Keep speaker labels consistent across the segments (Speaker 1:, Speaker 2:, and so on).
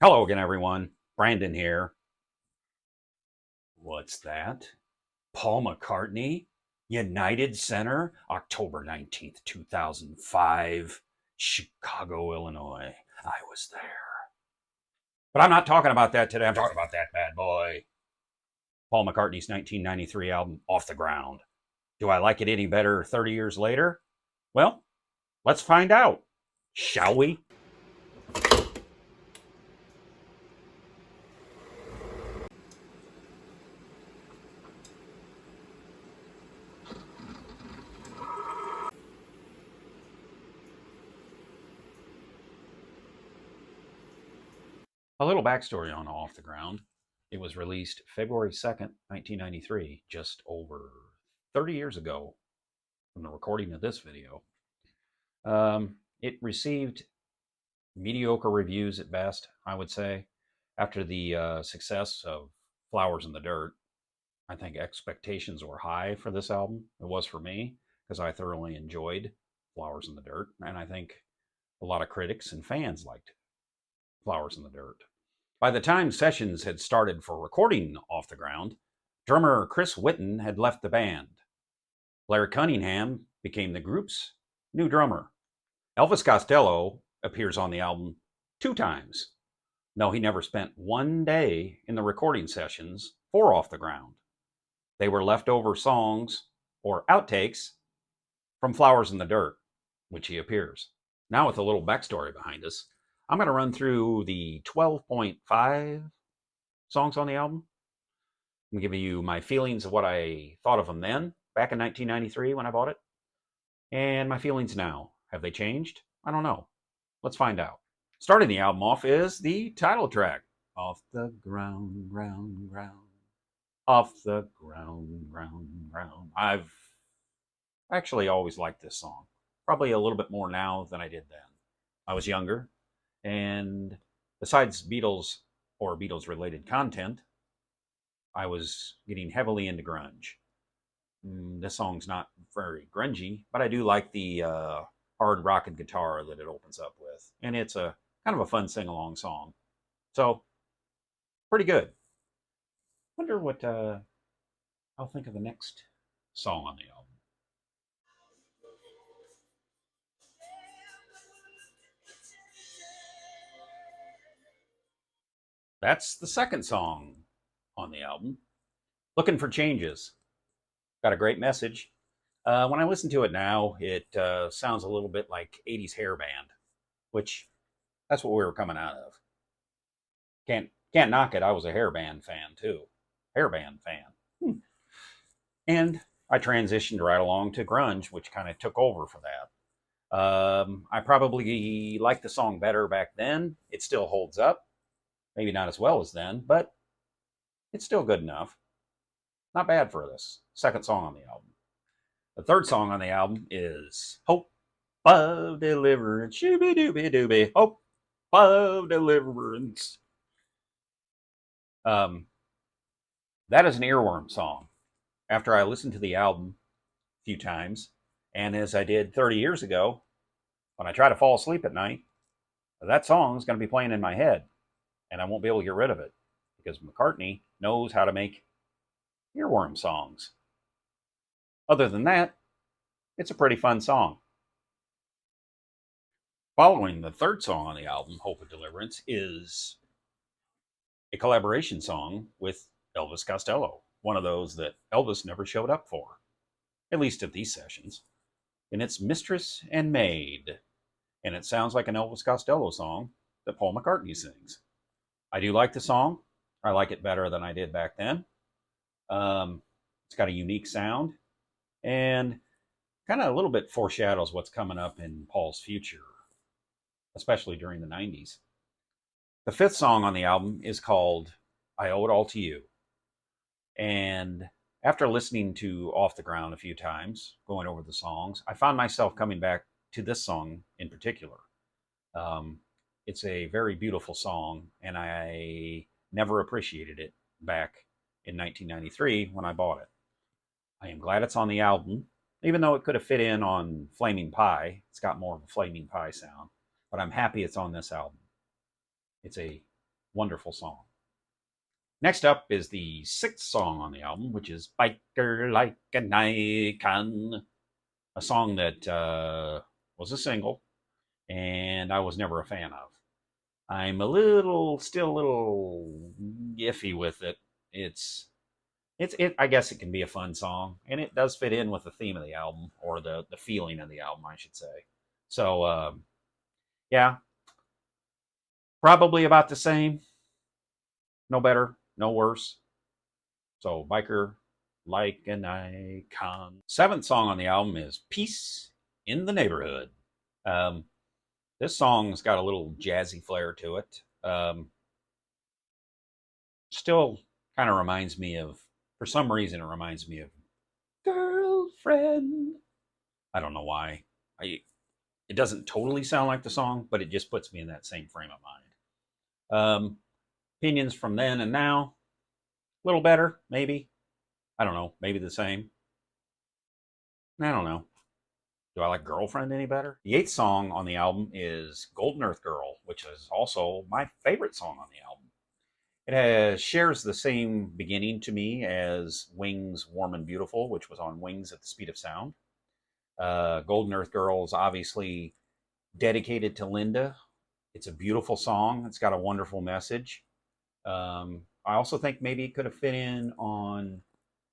Speaker 1: Hello again, everyone. Brandon here. What's that? Paul McCartney, United Center, October 19th, 2005, Chicago, Illinois. I was there. But I'm not talking about that today. I'm talking about that bad boy. Paul McCartney's 1993 album, Off the Ground. Do I like it any better 30 years later? Well, let's find out, shall we? A little backstory on Off the Ground. It was released February 2nd, 1993, just over 30 years ago from the recording of this video. It received mediocre reviews at best, I would say. After the success of Flowers in the Dirt, I think expectations were high for this album. It was for me, because I thoroughly enjoyed Flowers in the Dirt, and I think a lot of critics and fans liked Flowers in the Dirt. By the time sessions had started for recording Off the Ground, drummer Chris Whitten had left the band. Larry Cunningham became the group's new drummer. Elvis Costello appears on the album 2 times, though he never spent one day in the recording sessions for Off the Ground. They were leftover songs or outtakes from Flowers in the Dirt, which he appears. Now, with a little backstory behind us, I'm going to run through the 12.5 songs on the album. I'm giving you my feelings of what I thought of them then, back in 1993 when I bought it, and my feelings now. Have they changed? I don't know. Let's find out. Starting the album off is the title track, Off the Ground, Ground, Ground. Off the Ground, Ground, Ground. I've actually always liked this song. Probably a little bit more now than I did then. I was younger, and besides Beatles or Beatles related content, I was getting heavily into grunge. This song's not very grungy, but I do like the hard rocking guitar that it opens up with, and it's a kind of a fun sing along song. So pretty good. Wonder what I'll think of the next song on the album. That's the second song on the album. Looking for Changes. Got a great message. When I listen to it now, it sounds a little bit like 80s hair band, which that's what we were coming out of. Can't knock it. I was a hair band fan too. Hair band fan. And I transitioned right along to grunge, which kind of took over for that. I probably liked the song better back then. It still holds up. Maybe not as well as then, but it's still good enough. Not bad for this second song on the album. The third song on the album is Hope of Deliverance. Shooby dooby dooby. Hope of Deliverance. Um, that is an earworm song. After I listened to the album a few times, and as I did 30 years ago, when I try to fall asleep at night, that song is going to be playing in my head, and I won't be able to get rid of it because McCartney knows how to make earworm songs. Other than that, it's a pretty fun song. Following the third song on the album, Hope of Deliverance, is a collaboration song with Elvis Costello, one of those that Elvis never showed up for, at least at these sessions. And it's Mistress and Maid, and it sounds like an Elvis Costello song that Paul McCartney sings. I do like the song. I like it better than I did back then. It's got a unique sound, and kind of a little bit foreshadows what's coming up in Paul's future, especially during the 90s. The fifth song on the album is called I Owe It All to You. And after listening to Off the Ground a few times, going over the songs, I found myself coming back to this song in particular. It's a very beautiful song, and I never appreciated it back in 1993 when I bought it. I am glad it's on the album, even though it could have fit in on Flaming Pie. It's got more of a Flaming Pie sound, but I'm happy it's on this album. It's a Wonderful song. Next up is the sixth song on the album, which is Biker Like an Icon, a song that was a single and I was never a fan of. I'm still a little iffy with it. I guess it can be a fun song, and it does fit in with the theme of the album, or the feeling of the album, I should say. So, yeah, probably about the same. No better, no worse. So, Biker Like an Icon. Seventh song on the album is Peace in the Neighborhood. Um, this song's got a little jazzy flair to it. Still kind of reminds me of, for some reason, it reminds me of Girlfriend. I don't know why. It doesn't totally sound like the song, but it just puts me in that same frame of mind. Opinions from then and now, a little better, maybe. I don't know, maybe the same. I don't know. Do I like Girlfriend any better? The eighth song on the album is Golden Earth Girl, which is also my favorite song on the album. It shares the same beginning to me as Wings' Warm and Beautiful, which was on Wings at the Speed of Sound. Golden Earth Girl is obviously dedicated to Linda. It's a beautiful song. It's got a wonderful message. I also think maybe it could have fit in on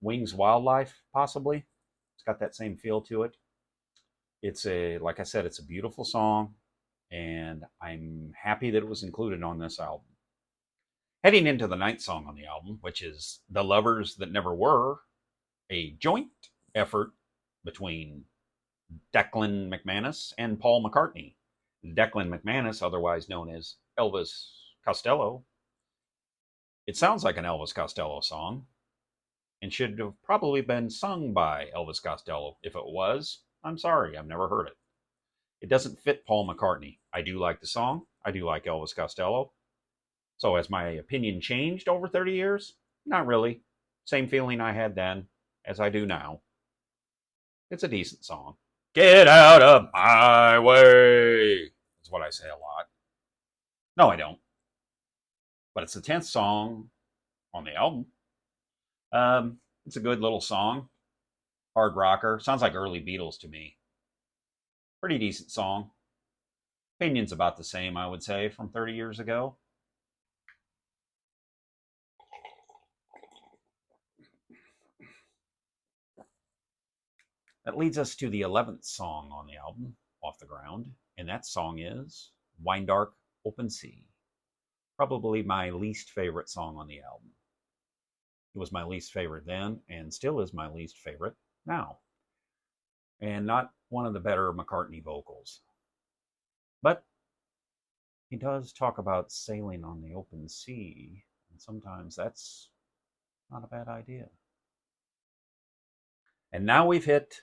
Speaker 1: Wings Wildlife, possibly. It's got that same feel to it. Like I said, it's a beautiful song, and I'm happy that it was included on this album. Heading into the ninth song on the album, which is The Lovers That Never Were, a joint effort between Declan McManus and Paul McCartney. Declan McManus, otherwise known as Elvis Costello. It sounds like an Elvis Costello song and should have probably been sung by Elvis Costello. If it was, I'm sorry, I've never heard it. It doesn't fit Paul McCartney. I do like the song. I do like Elvis Costello. So has my opinion changed over 30 years? Not really. Same feeling I had then as I do now. It's a decent song. Get out of my way. That's what I say a lot. No, I don't. But it's the 10th song on the album. It's a good little song. Hard rocker. Sounds like early Beatles to me. Pretty decent song. Opinion's about the same, I would say, from 30 years ago. That leads us to the 11th song on the album, Off the Ground, and that song is Wine Dark Open Sea. Probably my least favorite song on the album. It was my least favorite then, and still is my least favorite now. And not one of the better McCartney vocals. But he does talk about sailing on the open sea, and sometimes that's not a bad idea. And now we've hit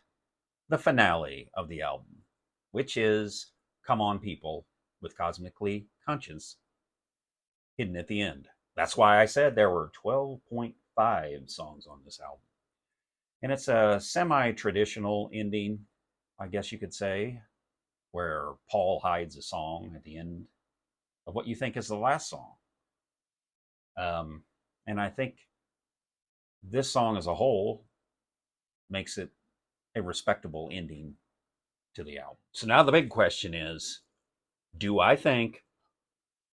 Speaker 1: the finale of the album, which is Come On People with Cosmically Conscious hidden at the end. That's why I said there were 12.5 songs on this album. And it's a semi-traditional ending, I guess you could say, where Paul hides a song at the end of what you think is the last song. And I think this song as a whole makes it a respectable ending to the album. So now the big question is, do I think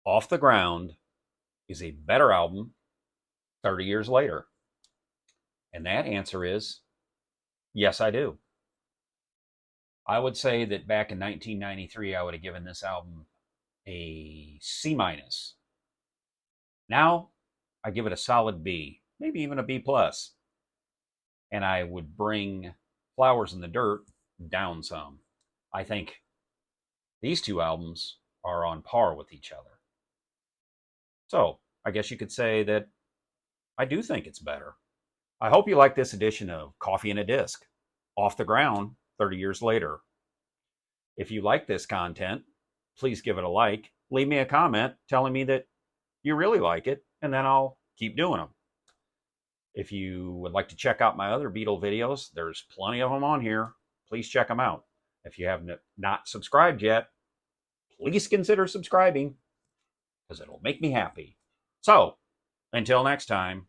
Speaker 1: Off the Ground is a better album 30 years later? And that answer is yes, I do. I would say that back in 1993, I would have given this album a C minus. Now I give it a solid B, maybe even a B plus. And I would bring Flowers in the Dirt down some. I think these two albums are on par with each other. So I guess you could say that I do think it's better. I hope you like this edition of Coffee and a Disc, Off the Ground 30 years later. If you like this content, please give it a like. Leave me a comment telling me that you really like it, and then I'll keep doing them. If you would like to check out my other Beatle videos, there's plenty of them on here. Please check them out. If you have not subscribed yet, please consider subscribing because it'll make me happy. So, until next time,